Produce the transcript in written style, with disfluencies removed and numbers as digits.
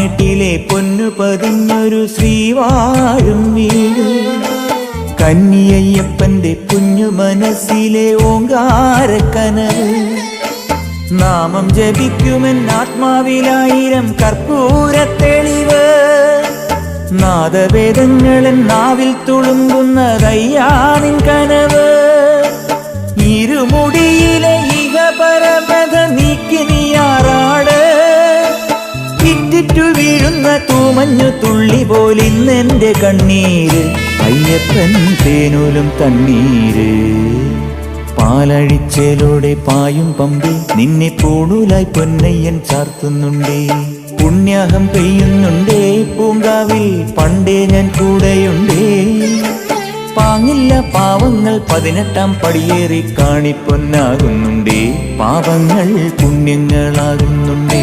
പതിനെട്ടിലെ പൊന്നു പതിഞ്ഞൊരു ശ്രീവാഴും വീട്, കന്നിയയ്യപ്പന്റെ കുഞ്ഞു മനസ്സിലെ ഓങ്കാരക്കനവ്. നാമം ജപിക്കുമെൻ ആത്മാവിലായിരം കർപ്പൂരത്തെളിവ്, നാദവേദങ്ങളൻ നാവിൽ തുളുമ്പുന്നതയ്യാനിൻ കനവ്. ഇരുമുടിയിലെ ഇഹപരമത നീക്കി നീയാറാട്, ഇറ്റിറ്റു വീഴുന്ന തൂമഞ്ഞു തുള്ളി പോലിന്നെന്റെ കണ്ണീര്, അയ്യപ്പൻ തേനൂലും തണ്ണീര്. പാലഴിച്ചേലോടെ പായും പമ്പി നിന്നെ പൂണൂലായി പൊന്നയ്യൻ ചാർത്തുന്നുണ്ടേ. പുണ്യാഹം പെയ്യുന്നുണ്ടേ പൂങ്കാവിൽ പണ്ടേ ഞാൻ കൂടെയുണ്ടേ. പാങ്ങില്ല പാവങ്ങൾ 18-ാം പടിയേറി കാണിപ്പൊന്നാകുന്നുണ്ടേ, പാപങ്ങൾ പുണ്യങ്ങളാകുന്നുണ്ടേ.